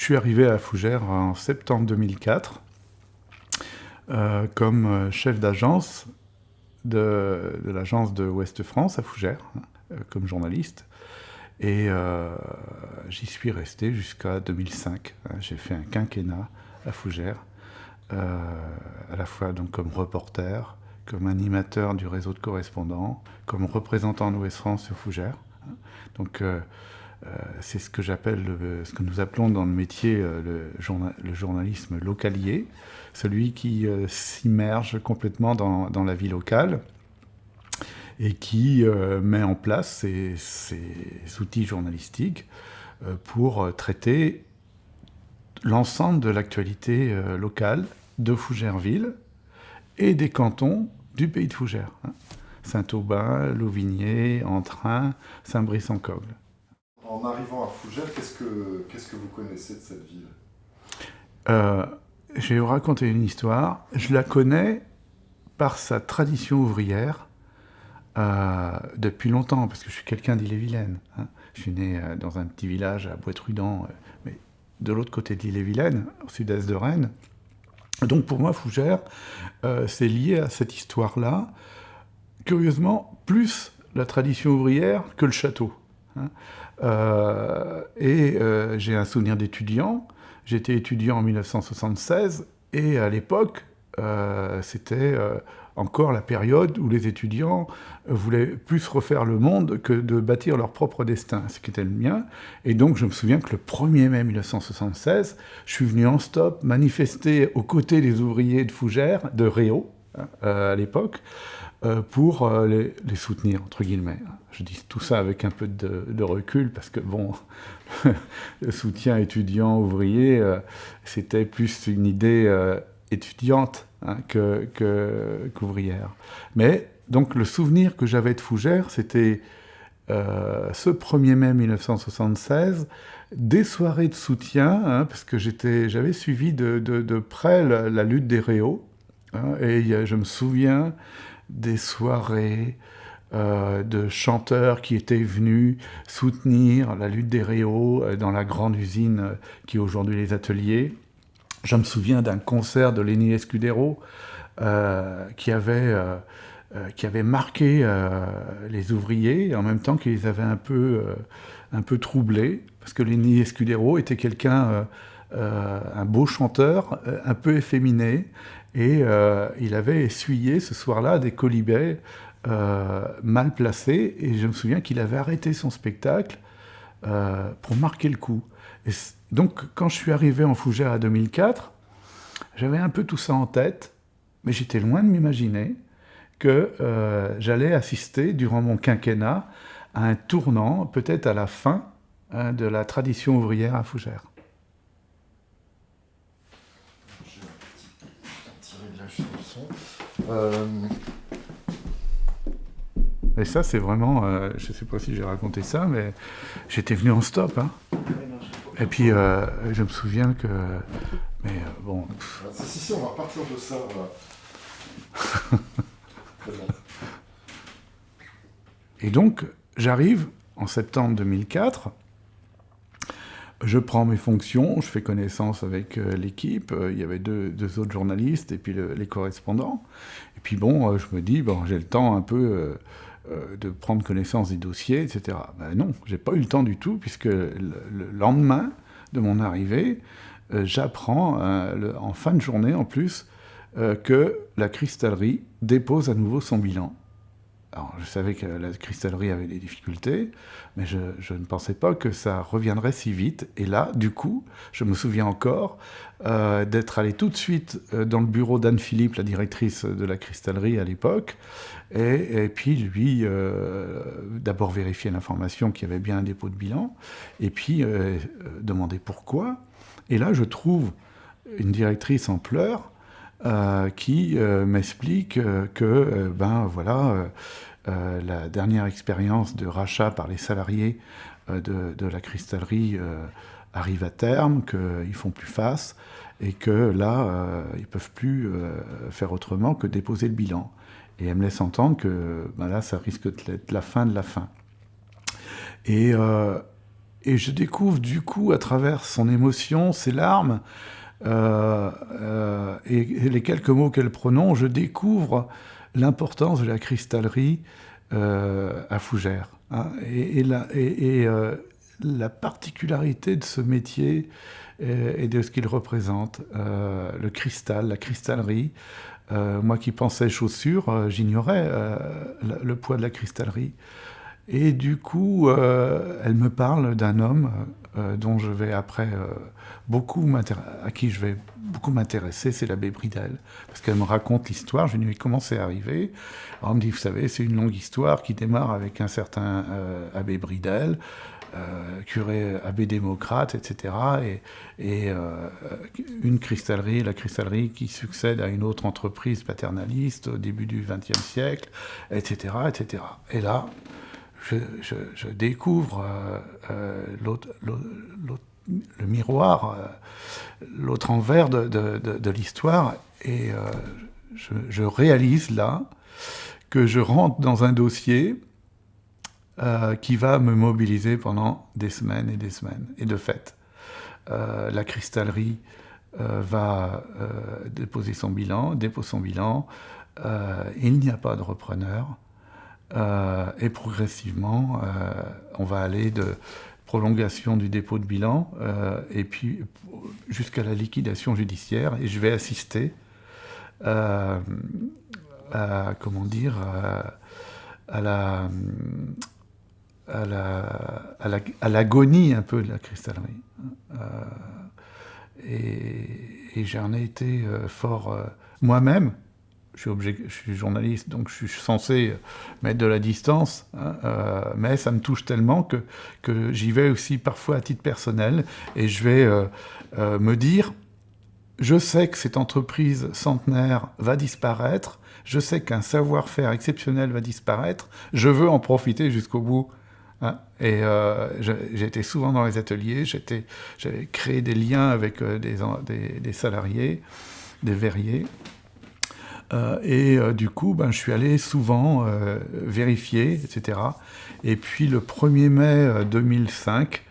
Je suis arrivé à Fougères en septembre 2004 comme chef d'agence de l'agence de Ouest France à Fougères, comme journaliste. Et j'y suis resté jusqu'à 2005. J'ai fait un quinquennat à Fougères, à la fois donc comme reporter, comme animateur du réseau de correspondants, comme représentant d'Ouest France sur Fougères. Donc c'est ce que j'appelle, ce que nous appelons dans le métier le journalisme localier, celui qui s'immerge complètement dans la vie locale et qui met en place ces outils journalistiques pour traiter l'ensemble de l'actualité locale de Fougères-Ville et des cantons du pays de Fougères. Saint-Aubin, Louvigné, Entrain, Saint-Brice-en-Cogle. En arrivant à Fougères, qu'est-ce que vous connaissez de cette ville ? Je vais vous raconter une histoire. Je la connais par sa tradition ouvrière depuis longtemps, parce que je suis quelqu'un d'Ille-et-Vilaine. Je suis né dans un petit village à Bois-Trudent, mais de l'autre côté de l'Ille-et-Vilaine, au sud-est de Rennes. Donc pour moi, Fougères, c'est lié à cette histoire-là. Curieusement, plus la tradition ouvrière que le château. J'ai un souvenir d'étudiant. J'étais étudiant en 1976, et à l'époque, c'était encore la période où les étudiants voulaient plus refaire le monde que de bâtir leur propre destin, ce qui était le mien. Et donc, je me souviens que le 1er mai 1976, je suis venu en stop manifester aux côtés des ouvriers de Fougères, de Réau, à l'époque, pour les soutenir, entre guillemets. Je dis tout ça avec un peu de recul, parce que, bon, le soutien étudiant-ouvrier, c'était plus une idée étudiante qu'ouvrière. Mais, donc, le souvenir que j'avais de Fougères, c'était ce 1er mai 1976, des soirées de soutien, parce que j'avais suivi de près la lutte des Réaux, et je me souviens des soirées de chanteurs qui étaient venus soutenir la lutte des Réaux dans la grande usine qui est aujourd'hui les Ateliers. Je me souviens d'un concert de Lenny Escudero qui avait marqué les ouvriers, et en même temps qui les avait un peu troublés, parce que Lenny Escudero était quelqu'un, un beau chanteur, un peu efféminé, et il avait essuyé ce soir-là des colibets mal placés, et je me souviens qu'il avait arrêté son spectacle pour marquer le coup. Et donc, quand je suis arrivé en Fougères à 2004, j'avais un peu tout ça en tête, mais j'étais loin de m'imaginer que j'allais assister, durant mon quinquennat, à un tournant, peut-être à la fin de la tradition ouvrière à Fougères. Je vais un petit réglage sur le son. Et ça, c'est vraiment... je ne sais pas si j'ai raconté ça, mais j'étais venu en stop. Et puis, je me souviens que... Mais bon... Si, on va repartir de ça. Très bien. Et donc, j'arrive en septembre 2004, je prends mes fonctions, je fais connaissance avec l'équipe, il y avait deux autres journalistes et puis les correspondants. Et puis bon, je me dis, bon, j'ai le temps un peu de prendre connaissance des dossiers, etc. Ben non, j'ai pas eu le temps du tout, puisque le lendemain de mon arrivée, j'apprends, en fin de journée en plus, que la cristallerie dépose à nouveau son bilan. Alors, je savais que la cristallerie avait des difficultés, mais je ne pensais pas que ça reviendrait si vite. Et là, du coup, je me souviens encore d'être allé tout de suite dans le bureau d'Anne Philippe, la directrice de la cristallerie à l'époque, et puis lui, d'abord vérifier l'information qu'il y avait bien un dépôt de bilan, et puis demander pourquoi. Et là, je trouve une directrice en pleurs, qui m'explique que la dernière expérience de rachat par les salariés de la cristallerie arrive à terme, qu'ils font plus face, et que là, ils peuvent plus faire autrement que déposer le bilan. Et elle me laisse entendre que là, ça risque d'être la fin de la fin. Et Et je découvre du coup, à travers son émotion, ses larmes, et les quelques mots qu'elle prononce, je découvre l'importance de la cristallerie à Fougères, hein, la particularité de ce métier et de ce qu'il représente. Le cristal, la cristallerie. Moi qui pensais chaussures, j'ignorais le poids de la cristallerie. Et du coup, elle me parle d'un homme dont je vais après à qui je vais beaucoup m'intéresser, c'est l'abbé Bridel. Parce qu'elle me raconte l'histoire, je lui dis mais comment c'est arrivé? Alors, elle me dit, vous savez, c'est une longue histoire qui démarre avec un certain abbé Bridel, curé abbé démocrate, etc. Et une cristallerie, la cristallerie qui succède à une autre entreprise paternaliste au début du XXe siècle, etc., etc. Et là, je découvre le miroir, l'autre envers de l'histoire, et je réalise là que je rentre dans un dossier qui va me mobiliser pendant des semaines et des semaines. Et de fait, la cristallerie va dépose son bilan, il n'y a pas de repreneur, et progressivement, on va aller de prolongation du dépôt de bilan, et puis jusqu'à la liquidation judiciaire, et je vais assister comment dire, à l'agonie un peu de la cristallerie. Et j'en ai été fort moi-même. Je suis journaliste, donc je suis censé mettre de la distance, hein, mais ça me touche tellement que j'y vais aussi parfois à titre personnel, et je vais me dire, je sais que cette entreprise centenaire va disparaître, je sais qu'un savoir-faire exceptionnel va disparaître, je veux en profiter jusqu'au bout. Hein. Et j'étais souvent dans les ateliers, j'avais créé des liens avec des salariés, des verriers. Du coup, je suis allé souvent vérifier, etc. Et puis le 1er mai 2005,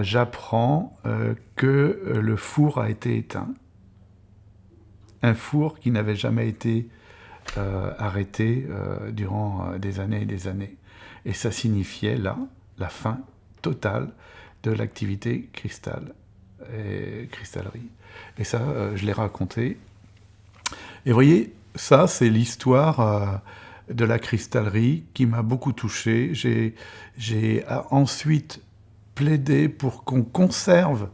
j'apprends que le four a été éteint. Un four qui n'avait jamais été arrêté durant des années et des années. Et ça signifiait là la fin totale de l'activité cristallerie. Et ça, je l'ai raconté. Et vous voyez, ça, c'est l'histoire de la cristallerie qui m'a beaucoup touché. J'ai ensuite plaidé pour qu'on conserve,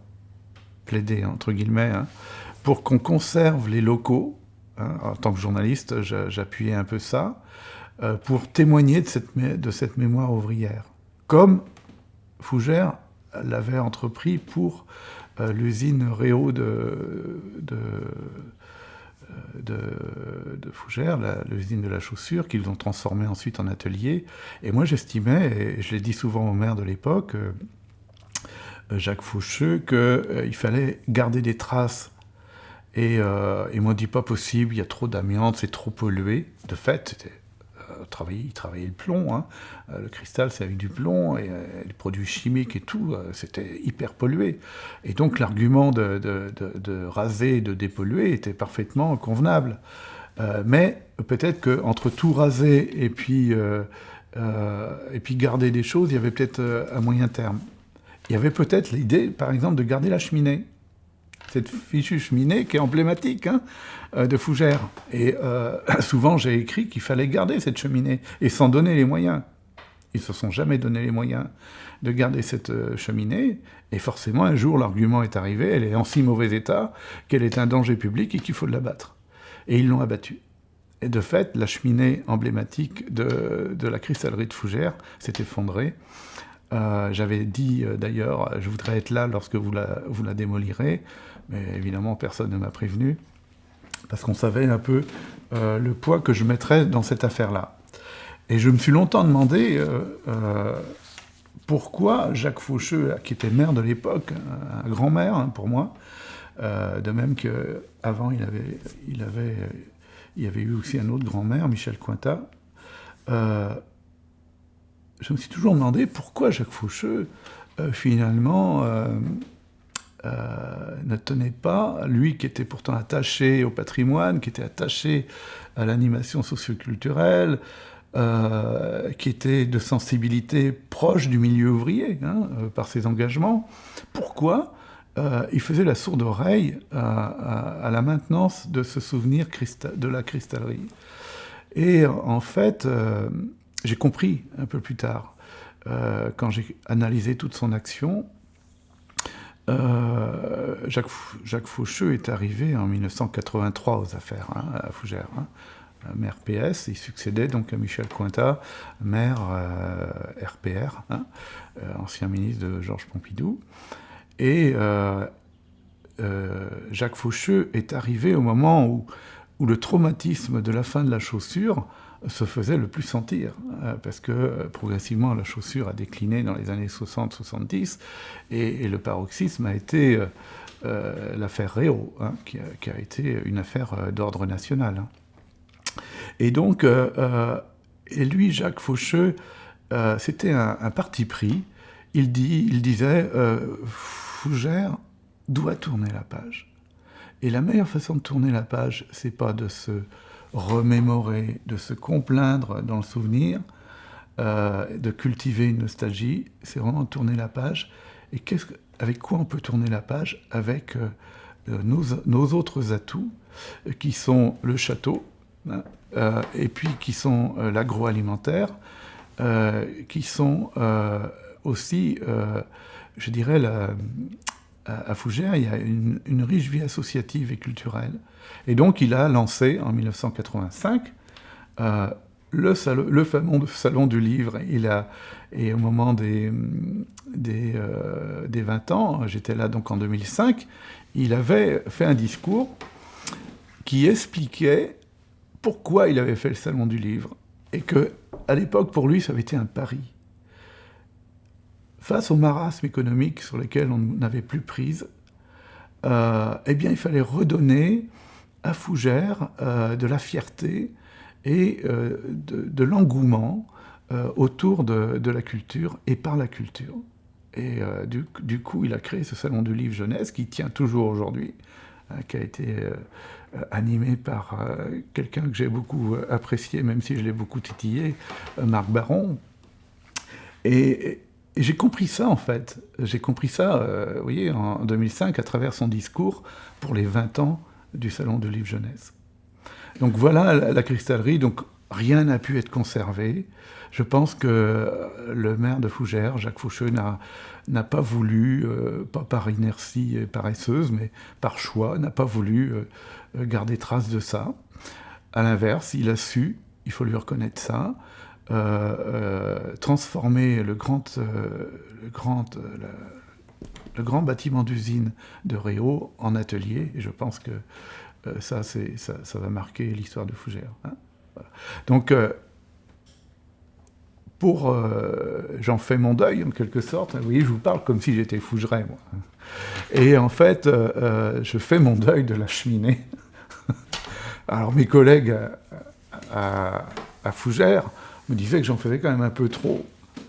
plaidé entre guillemets, hein, pour qu'on conserve les locaux. Hein, en tant que journaliste, j'appuyais un peu ça, pour témoigner de cette mémoire ouvrière. Comme Fougères l'avait entrepris pour l'usine Réau de Fougères, l'usine de la chaussure, qu'ils ont transformée ensuite en atelier. Et moi, j'estimais, et je l'ai dit souvent au maire de l'époque, Jacques Faucheux, qu'il fallait garder des traces. Et ils m'ont dit, pas possible, il y a trop d'amiante, c'est trop pollué. De fait, il travaillait le plomb, hein. Le cristal c'est avec du plomb, et les produits chimiques et tout, c'était hyper pollué. Et donc l'argument de raser et de dépolluer était parfaitement convenable. Mais peut-être qu'entre tout raser et puis garder des choses, il y avait peut-être un moyen terme. Il y avait peut-être l'idée, par exemple, de garder la cheminée. Cette fichue cheminée qui est emblématique, hein, de Fougères. Et souvent, j'ai écrit qu'il fallait garder cette cheminée et s'en donner les moyens. Ils ne se sont jamais donné les moyens de garder cette cheminée. Et forcément, un jour, l'argument est arrivé, elle est en si mauvais état qu'elle est un danger public et qu'il faut l'abattre. Et ils l'ont abattue. Et de fait, la cheminée emblématique de la cristallerie de Fougères s'est effondrée. J'avais dit d'ailleurs, je voudrais être là lorsque vous la démolirez, mais évidemment personne ne m'a prévenu, parce qu'on savait un peu le poids que je mettrais dans cette affaire-là. Et je me suis longtemps demandé pourquoi Jacques Faucheux, qui était maire de l'époque, un grand maire, hein, pour moi, de même qu'avant il y avait eu aussi un autre grand maire, Michel Cointat. Je me suis toujours demandé pourquoi Jacques Faucheux finalement, ne tenait pas, lui qui était pourtant attaché au patrimoine, qui était attaché à l'animation socioculturelle, qui était de sensibilité proche du milieu ouvrier, par ses engagements. Pourquoi il faisait la sourde oreille à la maintenance de ce souvenir de la cristallerie? Et en fait, j'ai compris un peu plus tard, quand j'ai analysé toute son action, Jacques Faucheux est arrivé en 1983 aux affaires, à Fougères, maire PS. Il succédait donc à Michel Cointat, maire RPR, ancien ministre de Georges Pompidou. Et Jacques Faucheux est arrivé au moment où le traumatisme de la fin de la chaussure se faisait le plus sentir, parce que progressivement la chaussure a décliné dans les années 60-70, et le paroxysme a été l'affaire Réau, qui a été une affaire d'ordre national. Et donc, et lui, Jacques Faucheux, c'était un parti pris. Il disait Fougères doit tourner la page. Et la meilleure façon de tourner la page, c'est pas de se remémorer, de se complaindre dans le souvenir, de cultiver une nostalgie, c'est vraiment de tourner la page. Et avec quoi on peut tourner la page? Avec nos autres atouts, qui sont le château, et puis qui sont l'agroalimentaire, qui sont aussi, je dirais, à Fougères, il y a une riche vie associative et culturelle. Et donc, il a lancé, en 1985, le fameux Salon du Livre. Et au moment des 20 ans, j'étais là donc en 2005, il avait fait un discours qui expliquait pourquoi il avait fait le Salon du Livre. Et qu'à l'époque, pour lui, ça avait été un pari. Face au marasme économique sur lequel on n'avait plus prise, eh bien, il fallait redonner à Fougères de la fierté et de l'engouement autour de la culture et par la culture. Et du coup, il a créé ce Salon du Livre Jeunesse qui tient toujours aujourd'hui, qui a été animé par quelqu'un que j'ai beaucoup apprécié, même si je l'ai beaucoup titillé, Marc Baron. Et j'ai compris ça, en fait. J'ai compris ça, vous voyez, en 2005, à travers son discours pour les 20 ans du Salon du Livre Jeunesse. Donc voilà la cristallerie. Donc rien n'a pu être conservé. Je pense que le maire de Fougères, Jacques Faucheux, n'a pas voulu, pas par inertie paresseuse, mais par choix, n'a pas voulu garder trace de ça. À l'inverse, il a su, il faut lui reconnaître ça, transformer le grand bâtiment d'usine de Réau en atelier, et je pense que ça va marquer l'histoire de Fougères. Voilà. Donc, j'en fais mon deuil, en quelque sorte. Vous voyez, je vous parle comme si j'étais fougerais, moi. Et en fait, je fais mon deuil de la cheminée. Alors, mes collègues à Fougères me disaient que j'en faisais quand même un peu trop.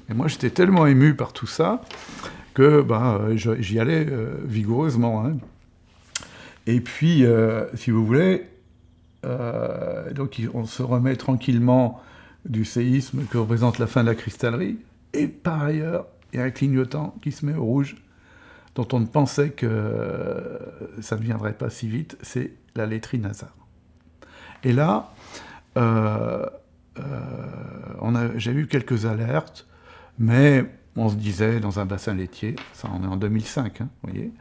Et moi, j'étais tellement ému par tout ça que j'y allais vigoureusement. Et puis, si vous voulez, donc on se remet tranquillement du séisme que représente la fin de la cristallerie. Et par ailleurs, il y a un clignotant qui se met au rouge, dont on ne pensait que ça ne viendrait pas si vite, c'est la laiterie Nazar. Et là, j'ai eu quelques alertes, mais on se disait dans un bassin laitier, ça on est en 2005, vous voyez,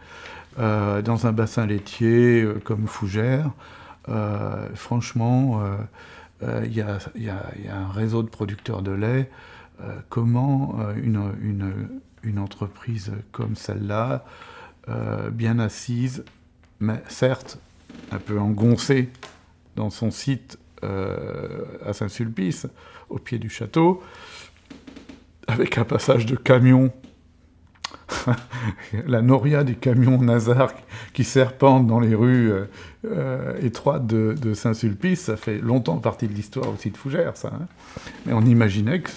dans un bassin laitier comme Fougères, franchement, il y a un réseau de producteurs de lait. Comment une entreprise comme celle-là, bien assise, mais certes un peu engoncée dans son site à Saint-Sulpice, au pied du château, avec un passage de camions, la noria des camions Nazar qui serpentent dans les rues étroites de Saint-Sulpice, ça fait longtemps partie de l'histoire aussi de Fougères, ça. Mais on imaginait que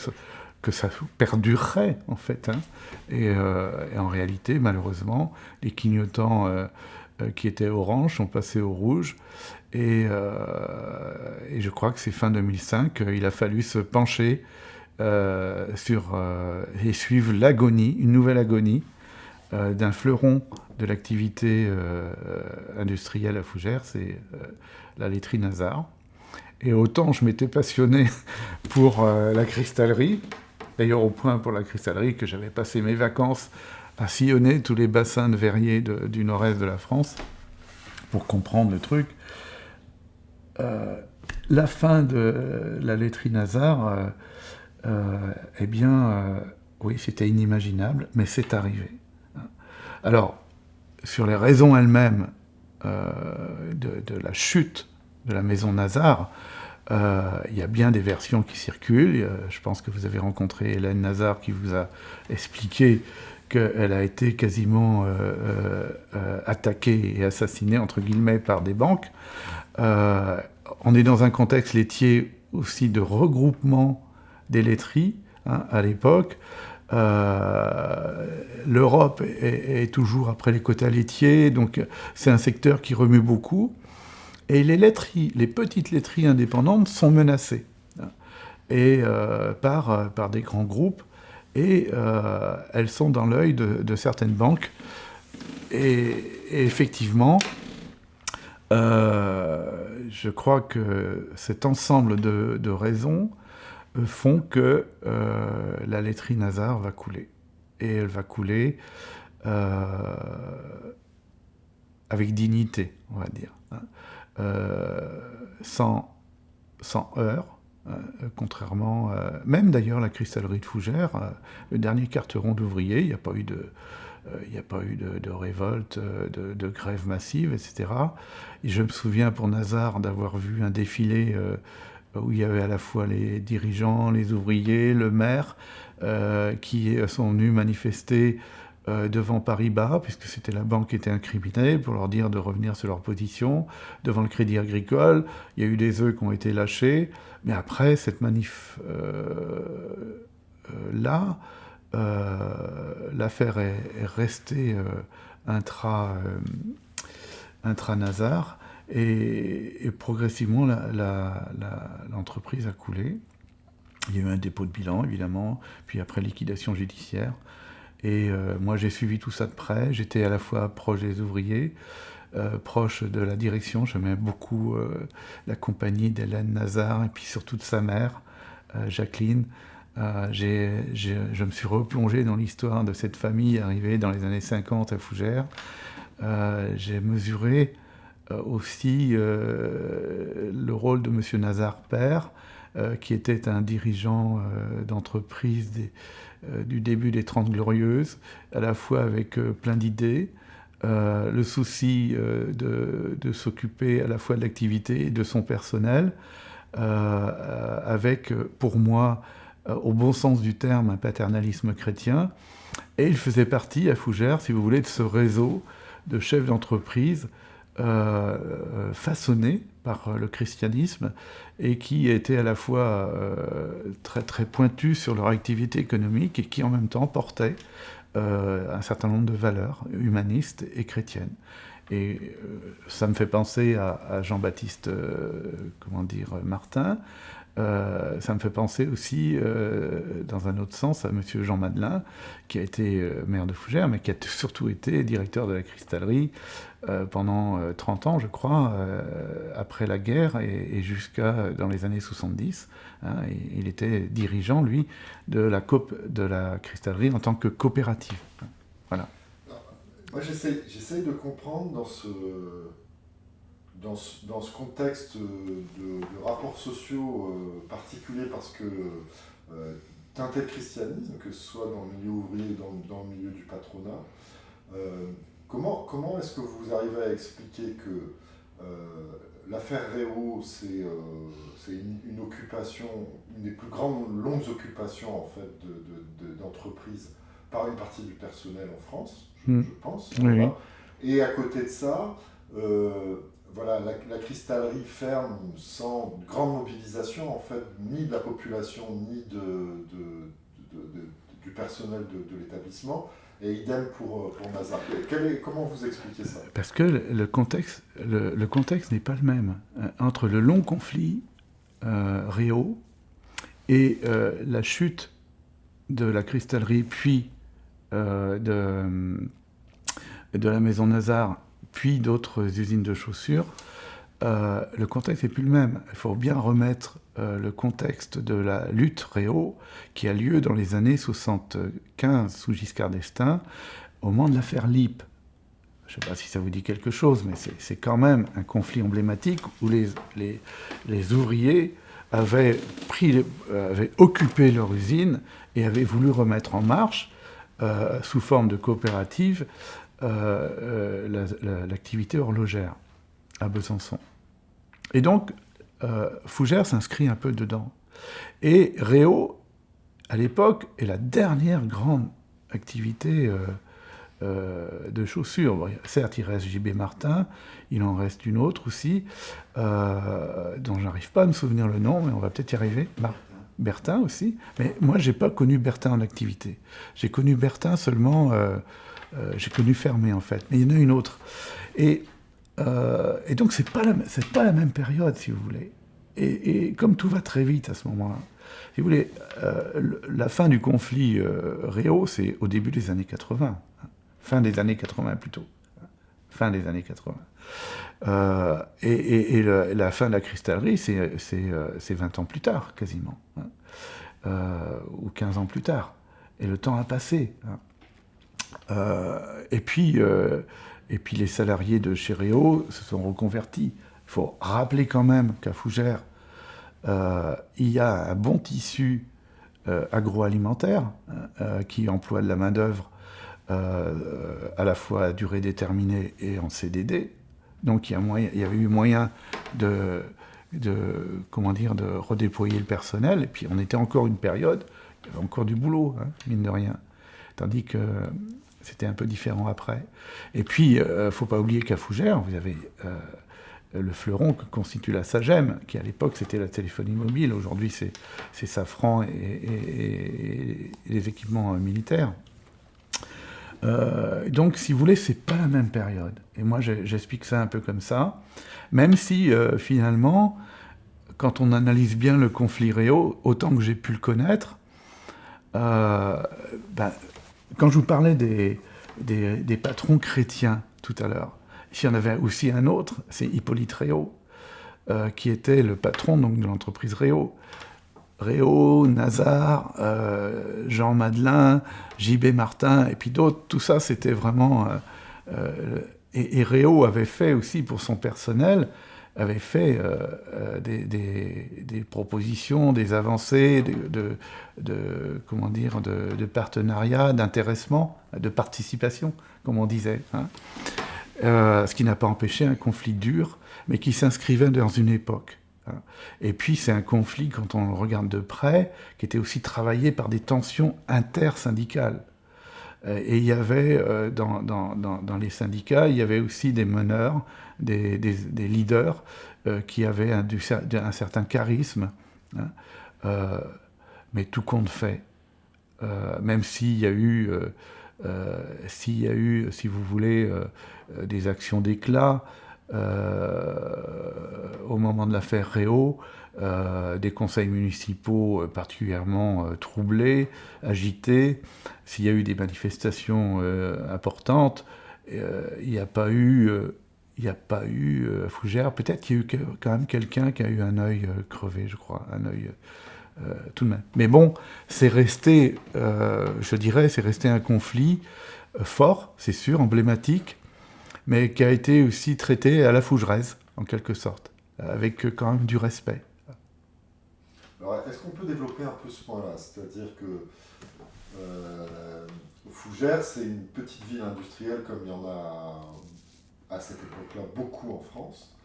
que ça perdurerait, en fait. Hein. Et en réalité, malheureusement, les clignotants qui étaient orange sont passés au rouge. Et je crois que c'est fin 2005, il a fallu se pencher et suivre l'agonie, une nouvelle agonie, d'un fleuron de l'activité industrielle à Fougères, c'est la laiterie Nazar. Et autant je m'étais passionné pour la cristallerie, d'ailleurs au point pour la cristallerie que j'avais passé mes vacances à sillonner tous les bassins de verriers du nord-est de la France pour comprendre le truc. La fin de la laiterie Nazar, eh bien, oui, c'était inimaginable, mais c'est arrivé. Alors, sur les raisons elles-mêmes de la chute de la maison Nazar, il y a bien des versions qui circulent. Je pense que vous avez rencontré Hélène Nazar qui vous a expliqué qu'elle a été quasiment attaquée et assassinée, entre guillemets, par des banques. On est dans un contexte laitier aussi de regroupement des laiteries, hein, à l'époque. L'Europe est toujours après les quotas laitiers, donc c'est un secteur qui remue beaucoup. Et les laiteries, les petites laiteries indépendantes sont menacées, hein, et par des grands groupes, et elles sont dans l'œil de certaines banques. Et effectivement, je crois que cet ensemble de raisons font que la laiterie Nazar va couler. Et elle va couler avec dignité, on va dire. Hein. Sans heurts, contrairement... même d'ailleurs la cristallerie de Fougères, le dernier carteron d'ouvriers, il n'y a pas eu de révolte, de grève massive, etc. Et je me souviens pour Nazar d'avoir vu un défilé où il y avait à la fois les dirigeants, les ouvriers, le maire, qui sont venus manifester devant Paribas, puisque c'était la banque qui était incriminée, pour leur dire de revenir sur leur position, devant le Crédit Agricole. Il y a eu des œufs qui ont été lâchés, mais après, cette manif là, l'affaire est restée intra-Nazar, et progressivement, l'entreprise a coulé. Il y a eu un dépôt de bilan, évidemment, puis après liquidation judiciaire. Et moi, j'ai suivi tout ça de près. J'étais à la fois proche des ouvriers, proche de la direction. J'aimais beaucoup la compagnie d'Hélène Nazar, et puis surtout de sa mère, Jacqueline. Je me suis replongé dans l'histoire de cette famille arrivée dans les années 50 à Fougères. J'ai mesuré aussi le rôle de M. Nazar père, qui était un dirigeant d'entreprise du début des 30 Glorieuses, à la fois avec plein d'idées, le souci de s'occuper à la fois de l'activité et de son personnel, avec, pour moi, au bon sens du terme, un paternalisme chrétien. Et il faisait partie, à Fougères, si vous voulez, de ce réseau de chefs d'entreprise façonnés par le christianisme et qui étaient à la fois très, très pointus sur leur activité économique et qui en même temps portaient un certain nombre de valeurs humanistes et chrétiennes. Et ça me fait penser à Jean-Baptiste Martin. Ça me fait penser aussi, dans un autre sens, à M. Jean Madelin, qui a été maire de Fougères, mais qui a surtout été directeur de la cristallerie pendant 30 ans, je crois, après la guerre et jusqu'à dans les années 70. Hein, il était dirigeant, lui, de la cristallerie en tant que coopérative. Voilà. Moi, j'essaye de comprendre dans ce contexte de rapports sociaux particuliers, parce que teinté de christianisme, que ce soit dans le milieu ouvrier, dans le milieu du patronat, comment est-ce que vous arrivez à expliquer que l'affaire Réau, c'est une occupation, une des plus grandes longues occupations en fait d'entreprises par une partie du personnel en France, je pense. Oui, voilà. oui. Et à côté de ça, voilà, la cristallerie ferme sans grande mobilisation en fait, ni de la population, ni personnel de l'établissement, et idem pour Mazars. Comment vous expliquez ça? Parce que le contexte n'est pas le même. Entre le long conflit Réau et la chute de la cristallerie, puis de la maison Nazar, puis d'autres usines de chaussures, le contexte n'est plus le même. Il faut bien remettre le contexte de la lutte Réau qui a lieu dans les années 75 sous Giscard d'Estaing, au moment de l'affaire LIP. Je ne sais pas si ça vous dit quelque chose, mais c'est quand même un conflit emblématique où les ouvriers avaient occupé leur usine et avaient voulu remettre en marche, sous forme de coopérative, l'activité horlogère à Besançon. Et donc, Fougères s'inscrit un peu dedans. Et Réau, à l'époque, est la dernière grande activité de chaussures. Bon, certes, il reste JB Martin, il en reste une autre aussi, dont j'arrive pas à me souvenir le nom, mais on va peut-être y arriver. Bertin aussi. Mais moi, j'ai pas connu Bertin en activité. J'ai connu Bertin seulement... j'ai connu Fermé, en fait. Mais il y en a une autre. Et donc, c'est pas la même période, si vous voulez. Et comme tout va très vite à ce moment-là, si vous voulez, la fin du conflit Réau, c'est au début des années 80. Fin des années 80, plutôt. Fin des années 80. Et la fin de la cristallerie, c'est 20 ans plus tard, quasiment. Ou 15 ans plus tard. Et le temps a passé. Et puis les salariés de chez Réau se sont reconvertis. Il faut rappeler quand même qu'à Fougères, il y a un bon tissu agroalimentaire qui emploie de la main-d'œuvre à la fois à durée déterminée et en CDD. Donc il y avait eu moyen de redéployer le personnel. Et puis on était encore une période, il y avait encore du boulot, mine de rien. Tandis que c'était un peu différent après. Et puis, il ne faut pas oublier qu'à Fougères, vous avez le fleuron que constitue la Sagem, qui à l'époque c'était la téléphonie mobile, aujourd'hui c'est Safran et les équipements militaires. Donc, si vous voulez, c'est pas la même période. Et moi, j'explique ça un peu comme ça, même si finalement, quand on analyse bien le conflit Réau, autant que j'ai pu le connaître, quand je vous parlais des patrons chrétiens tout à l'heure, il y en avait aussi un autre, c'est Hippolyte Réau, qui était le patron donc, de l'entreprise Réau. Réau, Nazar, Jean Madelin, JB Martin, et puis d'autres, tout ça, c'était vraiment... et Réau avait fait aussi, pour son personnel, avait fait des propositions, des avancées, de partenariat, d'intéressement, de participation, comme on disait. Ce qui n'a pas empêché un conflit dur, mais qui s'inscrivait dans une époque. Et puis c'est un conflit, quand on le regarde de près, qui était aussi travaillé par des tensions intersyndicales. Et il y avait, dans les syndicats, il y avait aussi des meneurs, des leaders qui avaient un certain charisme, mais tout compte fait. Même s'il y a eu, si vous voulez, des actions d'éclat, au moment de l'affaire Réau, des conseils municipaux particulièrement troublés, agités. S'il y a eu des manifestations importantes, il n'y a pas eu à Fougères. Peut-être qu'il y a eu quand même quelqu'un qui a eu un œil crevé, je crois, un œil tout de même. Mais bon, c'est resté un conflit fort, c'est sûr, emblématique, mais qui a été aussi traité à la fougeraise, en quelque sorte, avec quand même du respect. Alors, est-ce qu'on peut développer un peu ce point-là? C'est-à-dire que Fougères, c'est une petite ville industrielle comme il y en a à cette époque-là beaucoup en France.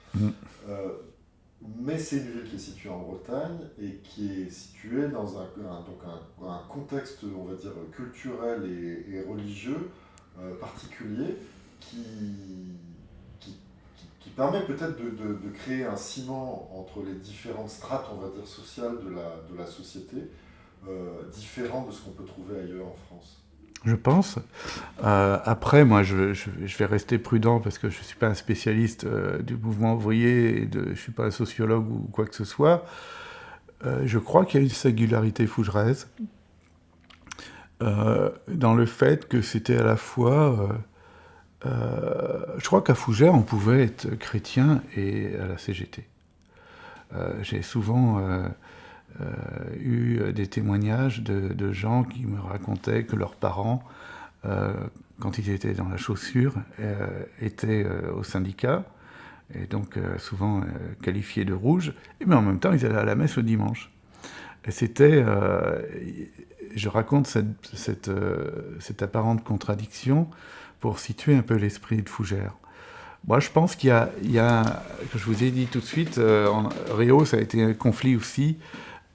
Mais c'est une ville qui est située en Bretagne et qui est située dans un contexte, on va dire, culturel et religieux particulier qui permet peut-être de créer un ciment entre les différentes strates, on va dire, sociales de la société, différent de ce qu'on peut trouver ailleurs en France. Je pense. Après, moi, je vais rester prudent parce que je ne suis pas un spécialiste du mouvement ouvrier et je ne suis pas un sociologue ou quoi que ce soit. Je crois qu'il y a une singularité fougeraise dans le fait que c'était à la fois... je crois qu'à Fougères, on pouvait être chrétien et à la CGT. J'ai souvent eu des témoignages de gens qui me racontaient que leurs parents, quand ils étaient dans la chaussure, étaient au syndicat, et donc souvent qualifiés de rouge, mais en même temps ils allaient à la messe le dimanche. Et c'était, je raconte cette apparente contradiction pour situer un peu l'esprit de Fougères. Moi, je pense qu'il y a, que je vous ai dit tout de suite, Réau, ça a été un conflit aussi,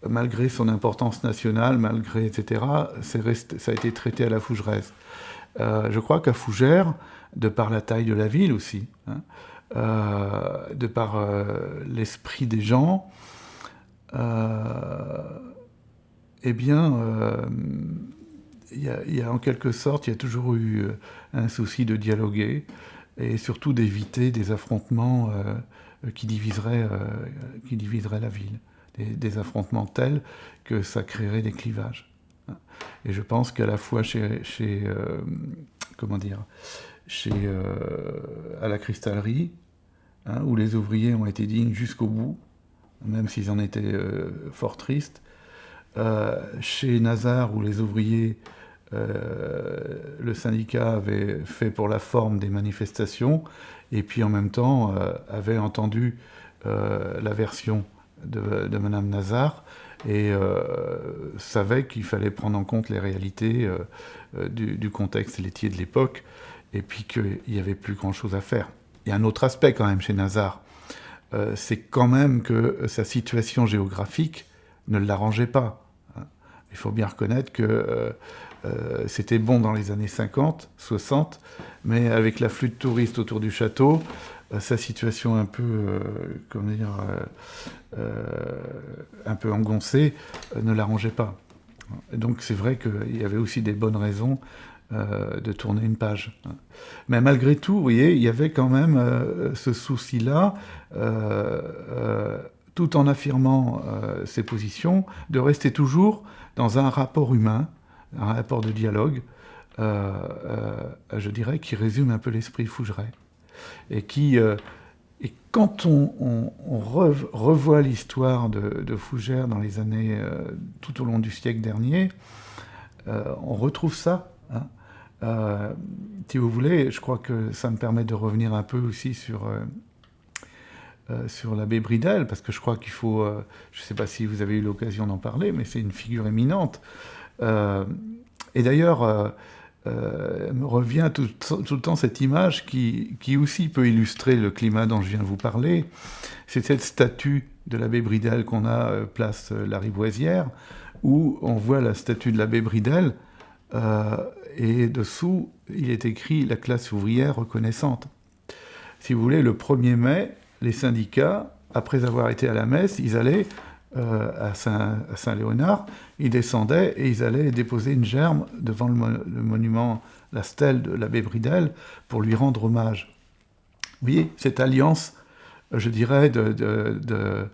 malgré son importance nationale, malgré, etc., ça a été traité à la fougeraise. Je crois qu'à Fougères, de par la taille de la ville aussi, hein, de par l'esprit des gens, eh bien, il y a en quelque sorte, il y a toujours eu un souci de dialoguer et surtout d'éviter des affrontements qui diviseraient la ville. Des affrontements tels que ça créerait des clivages. Et je pense qu'à la fois à la cristallerie, hein, où les ouvriers ont été dignes jusqu'au bout, même s'ils en étaient fort tristes, chez Nazar, où les ouvriers, le syndicat avait fait pour la forme des manifestations, et puis en même temps avait entendu la version de Madame Nazar, et savait qu'il fallait prendre en compte les réalités du contexte laitier de l'époque, et puis qu'il n'y avait plus grand-chose à faire. Il y a un autre aspect quand même chez Nazar, c'est quand même que sa situation géographique ne l'arrangeait pas. Il faut bien reconnaître que c'était bon dans les années 50, 60, mais avec l'afflux de touristes autour du château, sa situation un peu, un peu engoncée, ne l'arrangeait pas. Et donc c'est vrai qu'il y avait aussi des bonnes raisons de tourner une page. Mais malgré tout, vous voyez, il y avait quand même ce souci-là, tout en affirmant ses positions, de rester toujours dans un rapport humain, un rapport de dialogue, je dirais, qui résume un peu l'esprit fougerais. Et quand on revoit l'histoire de Fougères dans les années, tout au long du siècle dernier, on retrouve ça. Hein. Si vous voulez, je crois que ça me permet de revenir un peu aussi sur l'abbé Bridel, parce que je crois qu'il faut... je ne sais pas si vous avez eu l'occasion d'en parler, mais c'est une figure éminente. Et d'ailleurs, me revient tout le temps cette image qui aussi peut illustrer le climat dont je viens de vous parler. C'est cette statue de l'abbé Bridel qu'on a place Lariboisière, où on voit la statue de l'abbé Bridel, et dessous, il est écrit « La classe ouvrière reconnaissante ». Si vous voulez, le 1er mai, les syndicats, après avoir été à la messe, ils allaient à Saint-Léonard, ils descendaient et ils allaient déposer une gerbe devant le monument, la stèle de l'abbé Bridel, pour lui rendre hommage. Vous voyez, cette alliance, je dirais, de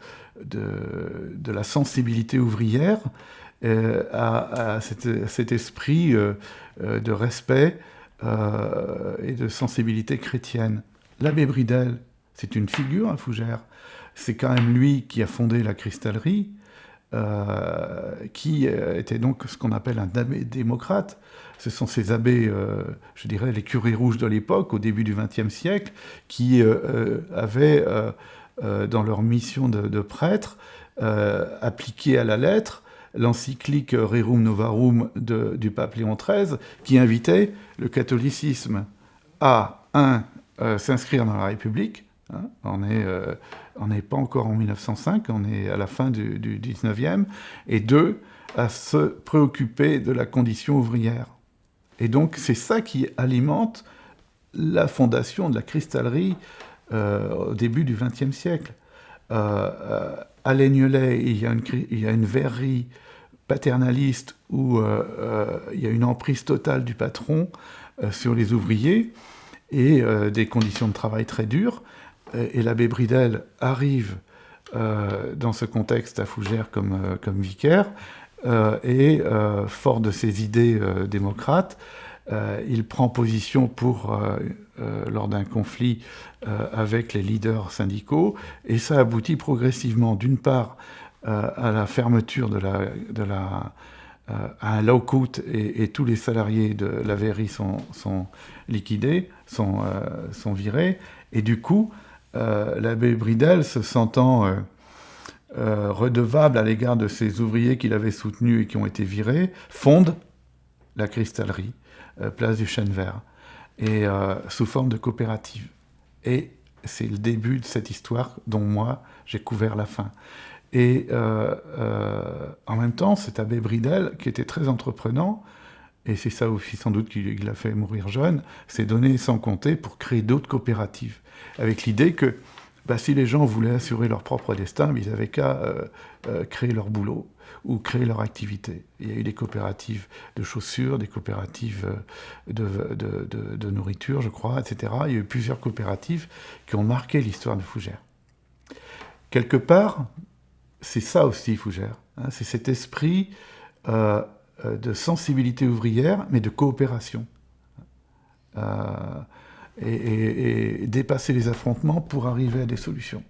la sensibilité ouvrière à cet esprit de respect et de sensibilité chrétienne. L'abbé Bridel, c'est une figure à Fougères. C'est quand même lui qui a fondé la cristallerie, qui était donc ce qu'on appelle un abbé démocrate. Ce sont ces abbés, je dirais, les curés rouges de l'époque, au début du XXe siècle, qui avaient, dans leur mission de prêtre, appliqué à la lettre l'encyclique Rerum Novarum du pape Léon XIII, qui invitait le catholicisme à, s'inscrire dans la République. Hein, on n'est pas encore en 1905, on est à la fin du 19e, et 2, à se préoccuper de la condition ouvrière. Et donc c'est ça qui alimente la fondation de la cristallerie au début du XXe siècle. À Laignelet, il y a une verrerie paternaliste où il y a une emprise totale du patron sur les ouvriers et des conditions de travail très dures. Et l'abbé Bridel arrive dans ce contexte à Fougères comme vicaire, et fort de ses idées démocrates, il prend position lors d'un conflit avec les leaders syndicaux, et ça aboutit progressivement, d'une part, à la fermeture à un lock-out, et tous les salariés de la verrerie sont liquidés, sont virés, et du coup, l'abbé Bridel, se sentant redevable à l'égard de ces ouvriers qu'il avait soutenus et qui ont été virés, fonde la cristallerie, place du Chêne Vert, et sous forme de coopérative. Et c'est le début de cette histoire dont moi, j'ai couvert la fin. Et en même temps, cet abbé Bridel, qui était très entreprenant, et c'est ça aussi sans doute qui l'a fait mourir jeune, s'est donné sans compter pour créer d'autres coopératives, avec l'idée que si les gens voulaient assurer leur propre destin, ils n'avaient qu'à créer leur boulot ou créer leur activité. Il y a eu des coopératives de chaussures, des coopératives de nourriture, je crois, etc. Il y a eu plusieurs coopératives qui ont marqué l'histoire de Fougères. Quelque part, c'est ça aussi Fougères, hein, c'est cet esprit de sensibilité ouvrière, mais de coopération. Et dépasser les affrontements pour arriver à des solutions.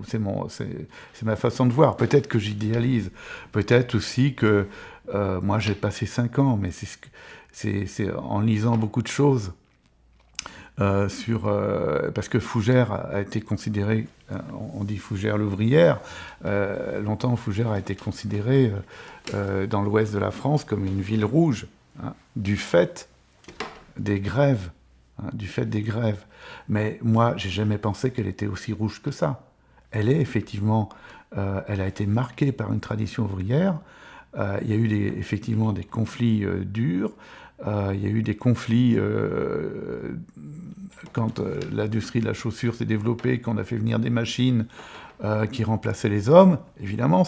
C'est ma façon de voir. Peut-être que j'idéalise. Peut-être aussi que moi j'ai passé 5 ans, mais c'est en lisant beaucoup de choses parce que Fougères a été considérée, on dit Fougères l'ouvrière, longtemps Fougères a été considérée dans l'ouest de la France comme une ville rouge, hein, du fait des grèves. Mais moi, j'ai jamais pensé qu'elle était aussi rouge que ça. Elle est effectivement, elle a été marquée par une tradition ouvrière. Il y a eu effectivement des conflits durs. Il y a eu des conflits quand l'industrie de la chaussure s'est développée, quand on a fait venir des machines qui remplaçaient les hommes. Évidemment,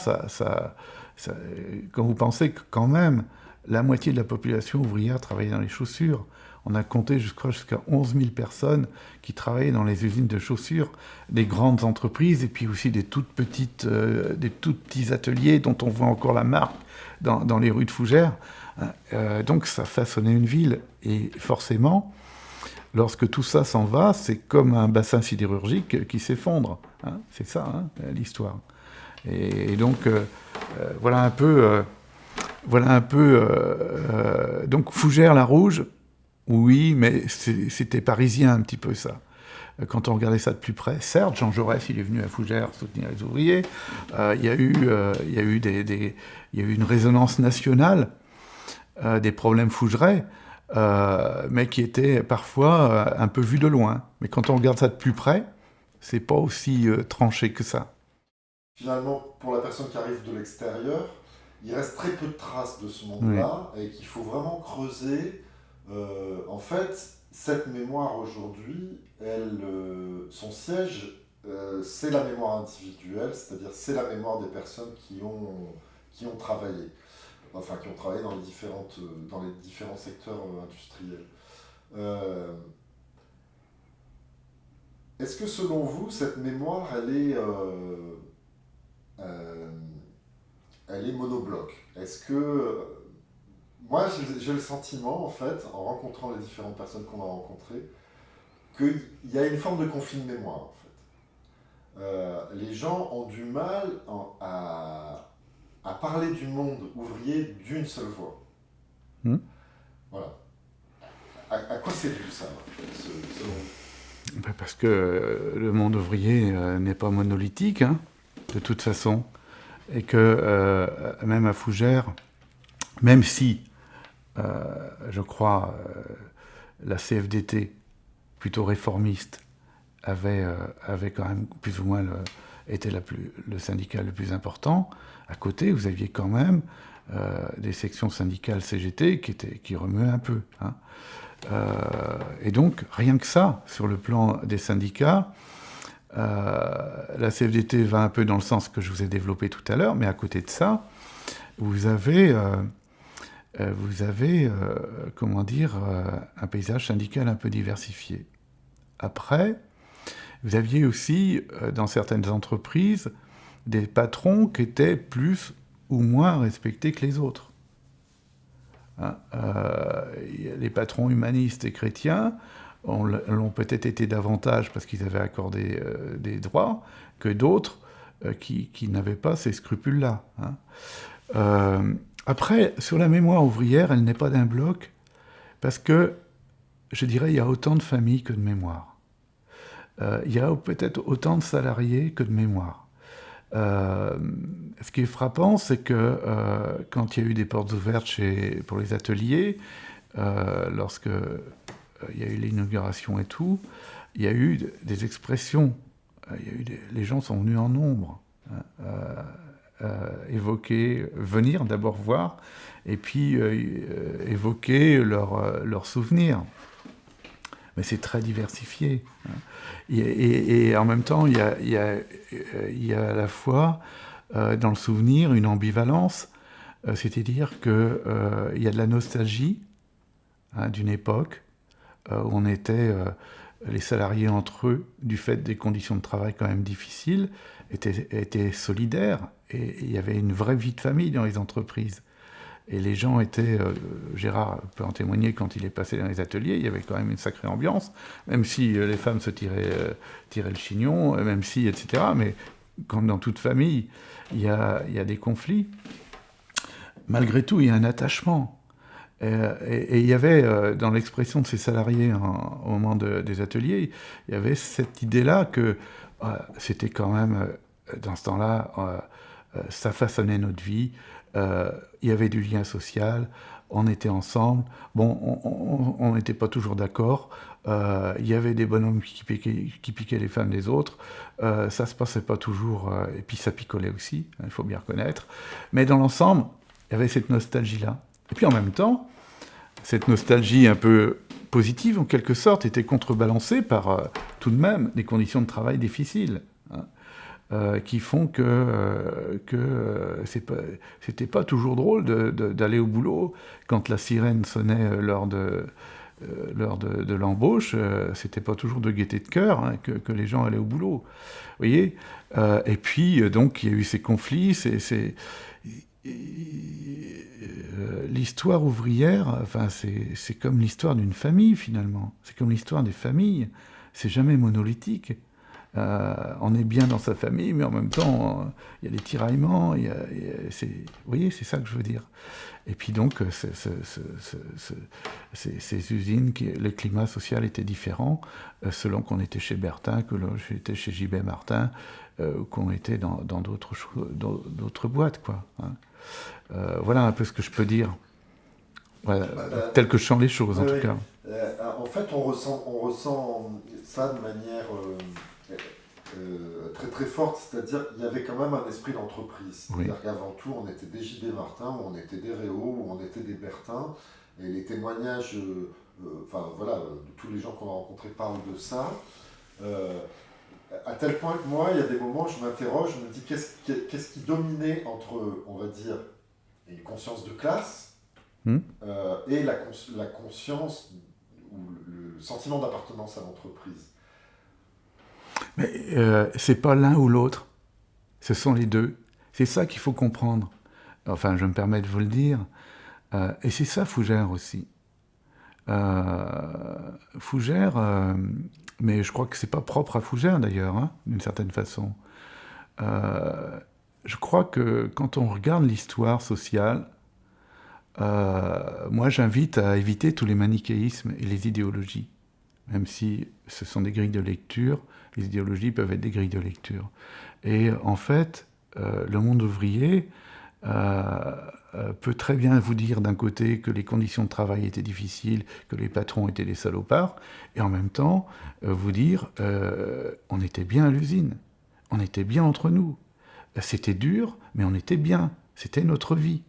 quand vous pensez que quand même la moitié de la population ouvrière travaillait dans les chaussures, on a compté jusqu'à 11 000 personnes qui travaillaient dans les usines de chaussures, des grandes entreprises, et puis aussi des tout petits ateliers dont on voit encore la marque dans les rues de Fougères. Donc ça façonnait une ville. Et forcément, lorsque tout ça s'en va, c'est comme un bassin sidérurgique qui s'effondre. Hein, c'est ça, hein, l'histoire. Et donc, voilà un peu... donc Fougères la Rouge, oui, mais c'était parisien un petit peu ça. Quand on regardait ça de plus près, certes, Jean Jaurès, il est venu à Fougères soutenir les ouvriers. Il y a eu une résonance nationale des problèmes fougerais, mais qui était parfois un peu vu de loin. Mais quand on regarde ça de plus près, c'est pas aussi tranché que ça. Finalement, pour la personne qui arrive de l'extérieur, il reste très peu de traces de ce monde-là, et qu'il faut vraiment creuser. En fait, cette mémoire aujourd'hui, son siège, c'est la mémoire individuelle, c'est-à-dire c'est la mémoire des personnes qui ont travaillé, enfin qui ont travaillé dans les différents secteurs industriels. Est-ce que selon vous, cette mémoire, elle est monobloc? Est-ce que... Moi, j'ai le sentiment, en fait, en rencontrant les différentes personnes qu'on a rencontrées, qu'il y a une forme de conflit de mémoire, en fait. Les gens ont du mal à parler du monde ouvrier d'une seule voix. Voilà. À quoi c'est dû, ça, Parce que le monde ouvrier n'est pas monolithique, hein, de toute façon. Et que même à Fougères, même si, je crois, la CFDT, plutôt réformiste, avait quand même plus ou moins été le syndicat le plus important, à côté, vous aviez quand même des sections syndicales CGT qui remuaient un peu. Hein. Et donc, rien que ça, sur le plan des syndicats, La CFDT va un peu dans le sens que je vous ai développé tout à l'heure, mais à côté de ça, vous avez comment dire, un paysage syndical un peu diversifié. Après, vous aviez aussi, dans certaines entreprises, des patrons qui étaient plus ou moins respectés que les autres. Hein, les patrons humanistes et chrétiens l'ont peut-être été davantage parce qu'ils avaient accordé des droits que d'autres qui n'avaient pas ces scrupules-là. Hein. Après, sur la mémoire ouvrière, elle n'est pas d'un bloc parce que, je dirais, il y a autant de familles que de mémoire. Il y a peut-être autant de salariés que de mémoire. Ce qui est frappant, c'est que quand il y a eu des portes ouvertes pour les ateliers, lorsque il y a eu l'inauguration et tout, il y a eu des expressions. Les gens sont venus en nombre, évoquer, venir d'abord voir, et puis évoquer leurs souvenirs. Mais c'est très diversifié. Et en même temps, il y a à la fois dans le souvenir une ambivalence, c'est-à-dire qu'il y a de la nostalgie d'une époque où on était, les salariés entre eux, du fait des conditions de travail quand même difficiles, étaient solidaires, et il y avait une vraie vie de famille dans les entreprises. Et les gens étaient, Gérard peut en témoigner, quand il est passé dans les ateliers, il y avait quand même une sacrée ambiance, même si les femmes se tiraient le chignon, même si, etc. Mais comme dans toute famille, il y a des conflits. Malgré tout, il y a un attachement. Et il y avait, dans l'expression de ces salariés au moment des ateliers, il y avait cette idée-là que c'était quand même, dans ce temps-là, ça façonnait notre vie. Il y avait du lien social, on était ensemble. Bon, on n'était pas toujours d'accord. Il y avait des bonhommes qui piquaient les femmes des autres. Ça se passait pas toujours, et puis ça picolait aussi, il faut bien reconnaître. Mais dans l'ensemble, il y avait cette nostalgie-là. Et puis en même temps, cette nostalgie un peu positive, en quelque sorte, était contrebalancée par tout de même des conditions de travail difficiles. Qui font que c'était pas toujours drôle d'aller au boulot. Quand la sirène sonnait lors de l'embauche, c'était pas toujours de gaieté de cœur que les gens allaient au boulot. Vous voyez. Et puis, donc, il y a eu ces conflits, l'histoire ouvrière, enfin, c'est comme l'histoire d'une famille, finalement. C'est comme l'histoire des familles. C'est jamais monolithique. On est bien dans sa famille, mais en même temps, il y a des tiraillements. Vous voyez, c'est ça que je veux dire. Et puis donc, ces usines, le climat social était différent selon qu'on était chez Bertin, que j'étais chez JB Martin, ou qu'on était dans d'autres boîtes, quoi. Voilà un peu ce que je peux dire. Voilà, tel que je sens les choses, en tout cas. En fait, on ressent ça de manière très très forte, c'est-à-dire qu'il y avait quand même un esprit d'entreprise. Oui. C'est-à-dire qu'avant tout, on était des JB Martin, ou on était des Réau, ou on était des Bertin, et les témoignages, de tous les gens qu'on a rencontrés parlent de ça. À tel point que moi, il y a des moments où je m'interroge, je me dis qu'est-ce qui dominait entre, on va dire, une conscience de classe et la conscience ou le sentiment d'appartenance à l'entreprise. Mais c'est pas l'un ou l'autre, ce sont les deux. C'est ça qu'il faut comprendre. Enfin, je me permets de vous le dire. Et c'est ça Fougère aussi. Fougère, mais je crois que c'est pas propre à Fougère d'ailleurs, d'une certaine façon. Je crois que quand on regarde l'histoire sociale, moi j'invite à éviter tous les manichéismes et les idéologies. Même si ce sont des grilles de lecture, les idéologies peuvent être des grilles de lecture. Et en fait, le monde ouvrier peut très bien vous dire d'un côté que les conditions de travail étaient difficiles, que les patrons étaient des salopards, et en même temps vous dire on était bien à l'usine, on était bien entre nous. C'était dur, mais on était bien, c'était notre vie.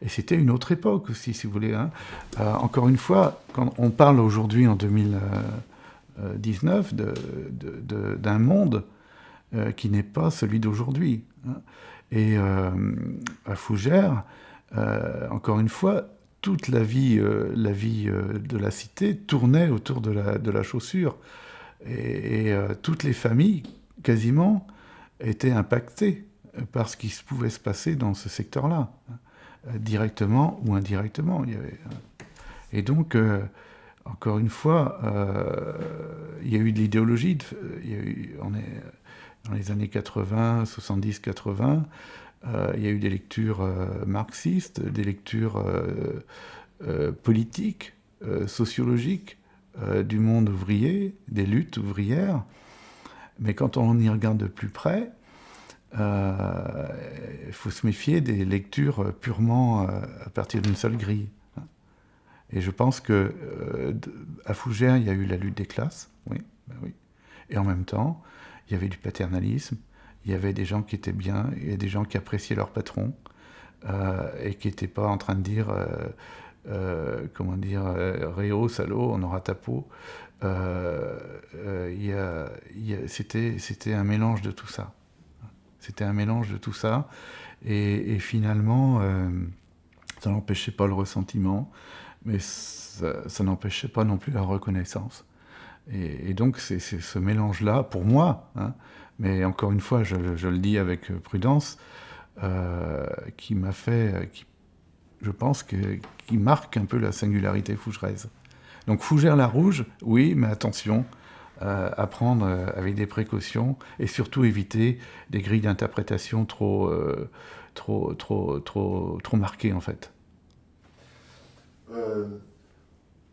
Et c'était une autre époque aussi, si vous voulez. Encore une fois, quand on parle aujourd'hui en XIX d'un monde qui n'est pas celui d'aujourd'hui. Hein. Et à Fougères, encore une fois, toute la vie de la cité tournait autour de la chaussure. Et toutes les familles, quasiment, étaient impactées par ce qui pouvait se passer dans ce secteur-là, directement ou indirectement. Et donc, encore une fois, il y a eu de l'idéologie. On est dans les années 80, 70, 80. Il y a eu des lectures marxistes, des lectures politiques, sociologiques, du monde ouvrier, des luttes ouvrières. Mais quand on y regarde de plus près, il faut se méfier des lectures purement à partir d'une seule grille. Et je pense que à Fougères, il y a eu la lutte des classes, oui, ben oui. Et en même temps, il y avait du paternalisme, il y avait des gens qui étaient bien, il y a des gens qui appréciaient leur patron, et qui n'étaient pas en train de dire, Réo, salaud, on aura ta peau. C'était un mélange de tout ça. C'était un mélange de tout ça. Et finalement, ça n'empêchait pas le ressentiment, mais ça n'empêchait pas non plus la reconnaissance. Et donc, c'est ce mélange-là, pour moi, hein, mais encore une fois, je le dis avec prudence, qui m'a fait, je pense, qui marque un peu la singularité fougeraise. Donc, Fougères-la-Rouge, oui, mais attention, à prendre avec des précautions, et surtout éviter des grilles d'interprétation trop marquées, en fait.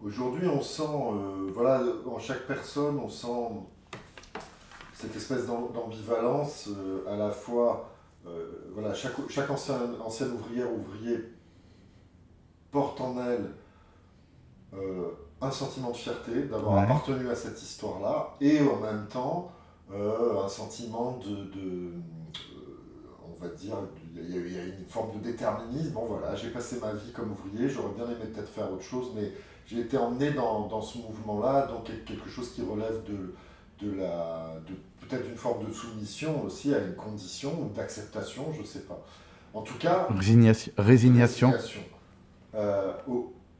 Aujourd'hui, on sent, voilà, en chaque personne, on sent cette espèce d'ambivalence, à la fois, voilà, chaque ancienne ouvrière, ouvrier porte en elle un sentiment de fierté d'avoir appartenu à cette histoire-là, et en même temps, un sentiment on va dire, il y a une forme de déterminisme. Bon voilà, j'ai passé ma vie comme ouvrier, j'aurais bien aimé peut-être faire autre chose, mais j'ai été emmené dans ce mouvement-là, donc quelque chose qui relève peut-être d'une forme de soumission aussi à une condition, ou d'acceptation, je ne sais pas. En tout cas... Résignation.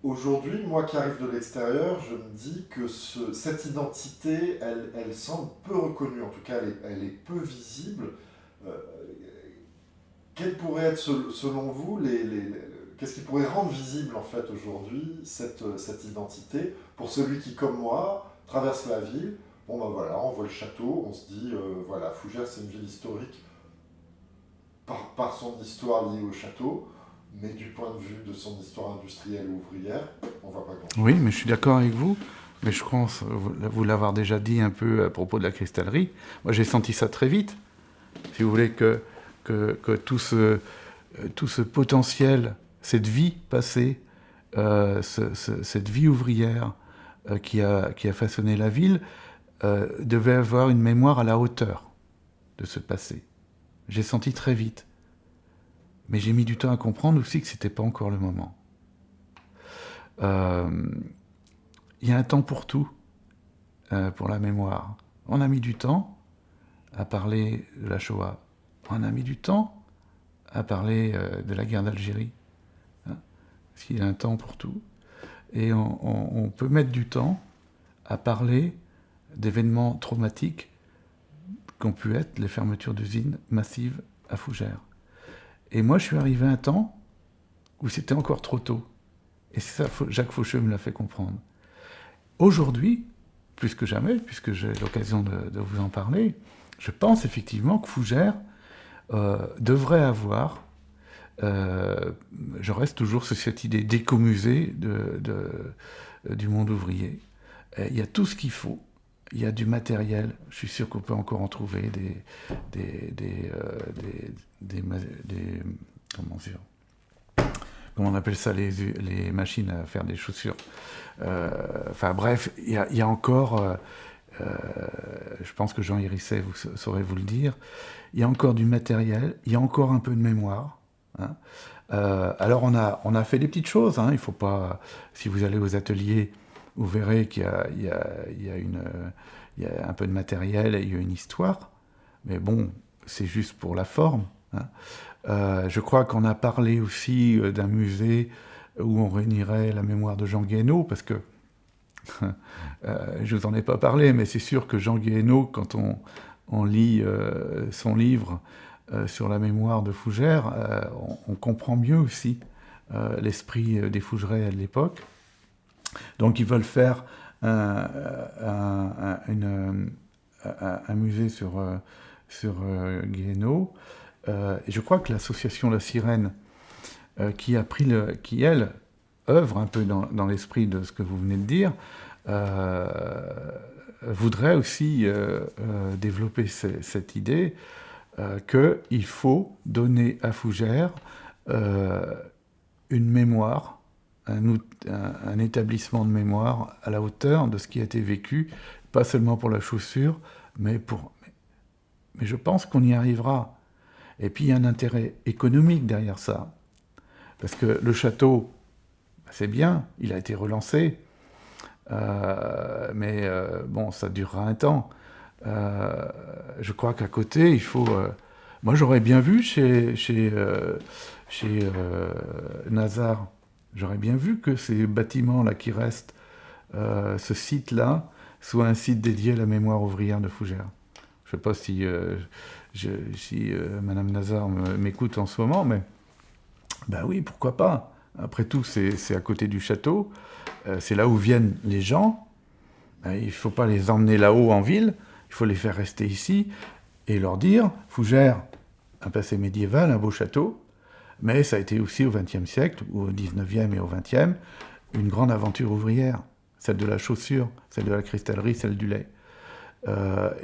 Aujourd'hui, moi qui arrive de l'extérieur, je me dis que cette identité, elle semble peu reconnue, en tout cas elle est peu visible. Quel pourrait être, selon vous, qu'est-ce qui pourrait rendre visible en fait aujourd'hui cette identité pour celui qui, comme moi, traverse la ville? Bon ben voilà, on voit le château, on se dit, voilà, Fougères c'est une ville historique par son histoire liée au château, mais du point de vue de son histoire industrielle ou ouvrière, on ne voit pas grand-chose. Oui, mais je suis d'accord avec vous. Mais je pense, vous l'avoir déjà dit un peu à propos de la cristallerie, moi j'ai senti ça très vite. Si vous voulez que tout ce potentiel, cette vie passée, cette vie ouvrière qui a façonné la ville, devait avoir une mémoire à la hauteur de ce passé. J'ai senti très vite. Mais j'ai mis du temps à comprendre aussi que ce n'était pas encore le moment. Il y a un temps pour tout, pour la mémoire. On a mis du temps à parler de la Shoah. On a mis du temps à parler de la guerre d'Algérie. Hein, parce qu'il y a un temps pour tout. Et on peut mettre du temps à parler d'événements traumatiques qu'ont pu être les fermetures d'usines massives à Fougères. Et moi, je suis arrivé à un temps où c'était encore trop tôt. Et c'est ça, Jacques Faucheux me l'a fait comprendre. Aujourd'hui, plus que jamais, puisque j'ai l'occasion de vous en parler, je pense effectivement que Fougères devrait avoir, je reste toujours sur cette idée d'écomusée du monde ouvrier. Il y a tout ce qu'il faut. Il y a du matériel. Je suis sûr qu'on peut encore en trouver comment on appelle ça, les machines à faire des chaussures. Enfin bref, il y a encore, je pense que Jean Hérisset saurait vous le dire, il y a encore du matériel, il y a encore un peu de mémoire. Hein. Alors on a fait des petites choses, hein, il faut pas, si vous allez aux ateliers, vous verrez qu'il y a un peu de matériel et il y a une histoire. Mais bon, c'est juste pour la forme. Hein. Je crois qu'on a parlé aussi d'un musée où on réunirait la mémoire de Jean Guéhenno, parce que je vous en ai pas parlé, mais c'est sûr que Jean Guéhenno, quand on lit son livre sur la mémoire de Fougères, on comprend mieux aussi l'esprit des Fougerais à l'époque. Donc ils veulent faire un musée sur Guéhenno. Et je crois que l'association La Sirène, qui elle, œuvre un peu dans l'esprit de ce que vous venez de dire, voudrait aussi développer cette idée qu'il faut donner à Fougères une mémoire, un établissement de mémoire à la hauteur de ce qui a été vécu, pas seulement pour la chaussure, mais je pense qu'on y arrivera. Et puis il y a un intérêt économique derrière ça. Parce que le château, c'est bien, il a été relancé, mais bon, ça durera un temps. Je crois qu'à côté, il faut... moi, j'aurais bien vu chez Nazar, j'aurais bien vu que ces bâtiments-là qui restent, ce site-là, soit un site dédié à la mémoire ouvrière de Fougères. Je ne sais pas si Madame Nazar m'écoute en ce moment, mais ben oui, pourquoi pas. Après tout, c'est à côté du château, c'est là où viennent les gens. Il ne faut pas les emmener là-haut en ville, il faut les faire rester ici et leur dire, Fougères, un passé médiéval, un beau château, mais ça a été aussi au XXe siècle, ou au XIXe et au XXe, une grande aventure ouvrière, celle de la chaussure, celle de la cristallerie, celle du lait.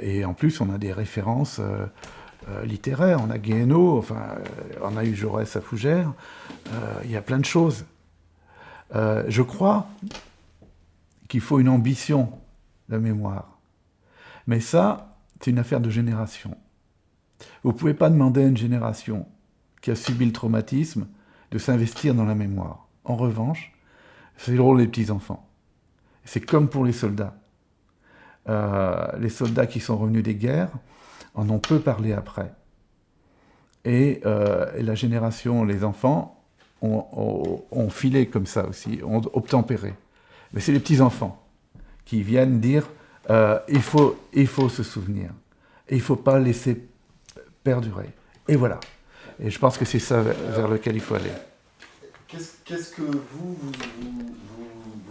Et en plus, on a des références littéraires. On a Guéhenno, enfin, on a eu Jaurès à Fougères. Il y a plein de choses. Je crois qu'il faut une ambition de mémoire. Mais ça, c'est une affaire de génération. Vous ne pouvez pas demander à une génération qui a subi le traumatisme de s'investir dans la mémoire. En revanche, c'est le rôle des petits-enfants. C'est comme pour les soldats. Les soldats qui sont revenus des guerres en ont peu parlé après. Et la génération, les enfants, ont filé comme ça aussi, ont obtempéré. Mais c'est les petits-enfants qui viennent dire il faut se souvenir. Et il ne faut pas laisser perdurer. Et voilà. Et je pense que c'est ça vers lequel il faut aller. Qu'est-ce que vous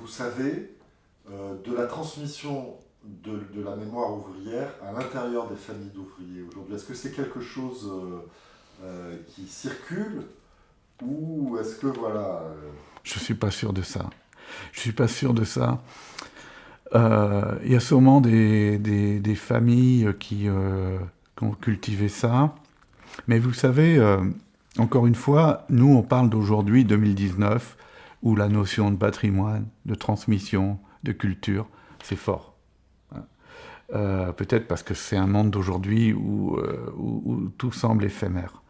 savez de la transmission de la mémoire ouvrière à l'intérieur des familles d'ouvriers aujourd'hui? Est-ce que c'est quelque chose qui circule ou est-ce que voilà... Je ne suis pas sûr de ça. Je ne suis pas sûr de ça. Il y a sûrement des familles qui ont cultivé ça. Mais vous savez, encore une fois, nous on parle d'aujourd'hui, 2019, où la notion de patrimoine, de transmission, de culture, c'est fort. Peut-être parce que c'est un monde d'aujourd'hui où tout semble éphémère.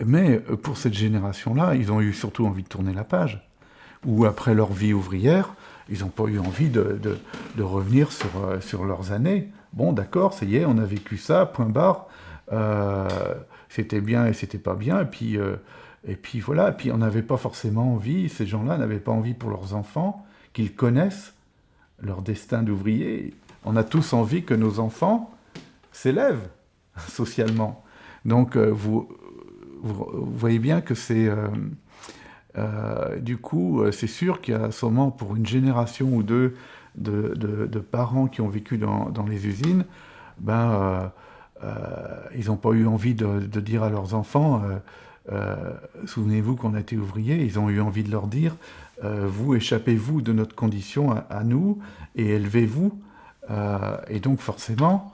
Mais pour cette génération-là, ils ont eu surtout envie de tourner la page. Ou après leur vie ouvrière, ils n'ont pas eu envie de revenir sur leurs années. Bon, d'accord, ça y est, on a vécu ça, point barre. C'était bien et c'était pas bien. Et puis voilà. Et puis on n'avait pas forcément envie, ces gens-là n'avaient pas envie pour leurs enfants qu'ils connaissent leur destin d'ouvrier. On a tous envie que nos enfants s'élèvent socialement. Donc vous voyez bien que c'est... du coup, c'est sûr qu'il y a sûrement pour une génération ou deux de parents qui ont vécu dans les usines, ils n'ont pas eu envie de dire à leurs enfants souvenez-vous qu'on a été ouvriers. Ils ont eu envie de leur dire vous échappez-vous de notre condition à nous et élevez-vous. Et donc forcément,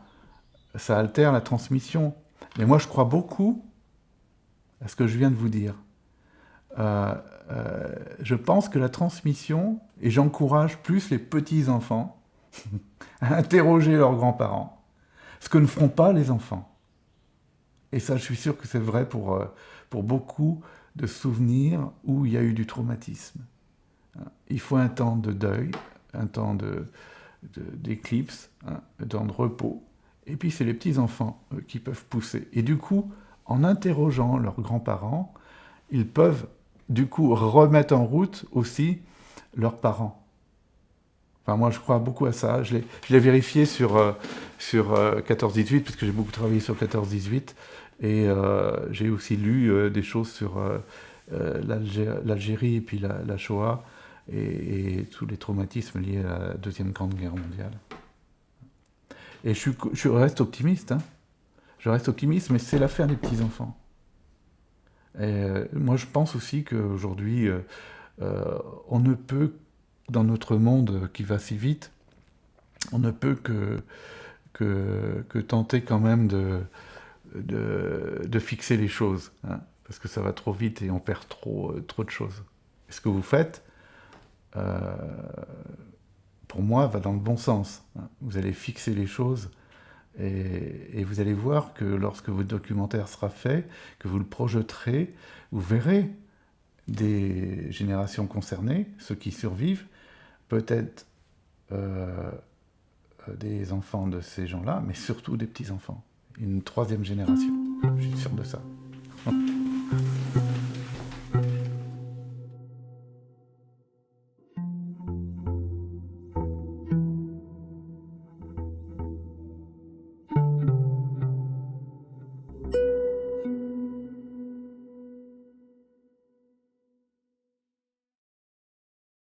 ça altère la transmission. Mais moi, je crois beaucoup à ce que je viens de vous dire. Je pense que la transmission, et j'encourage plus les petits-enfants à interroger leurs grands-parents, ce que ne feront pas les enfants. Et ça, je suis sûr que c'est vrai pour beaucoup de souvenirs où il y a eu du traumatisme. il faut un temps de deuil, un temps d'éclipse, hein, un temps de repos. Et puis c'est les petits-enfants qui peuvent pousser. Et du coup, en interrogeant leurs grands-parents, ils peuvent du coup remettre en route aussi leurs parents. Enfin, moi, je crois beaucoup à ça. Je l'ai vérifié sur 14-18, parce que j'ai beaucoup travaillé sur 14-18. Et j'ai aussi lu des choses sur l'Algérie et puis la Shoah et tous les traumatismes liés à la Deuxième Grande Guerre mondiale. Et je reste optimiste. Hein. Je reste optimiste, mais c'est l'affaire des petits-enfants. Et moi, je pense aussi qu'aujourd'hui, on ne peut, dans notre monde qui va si vite, on ne peut que tenter quand même de fixer les choses, hein, parce que ça va trop vite et on perd trop de choses. Et ce que vous faites, pour moi, va dans le bon sens. Hein. Vous allez fixer les choses et vous allez voir que lorsque votre documentaire sera fait, que vous le projeterez, vous verrez des générations concernées, ceux qui survivent, peut-être des enfants de ces gens-là, mais surtout des petits-enfants. Une troisième génération. Je suis sûr de ça.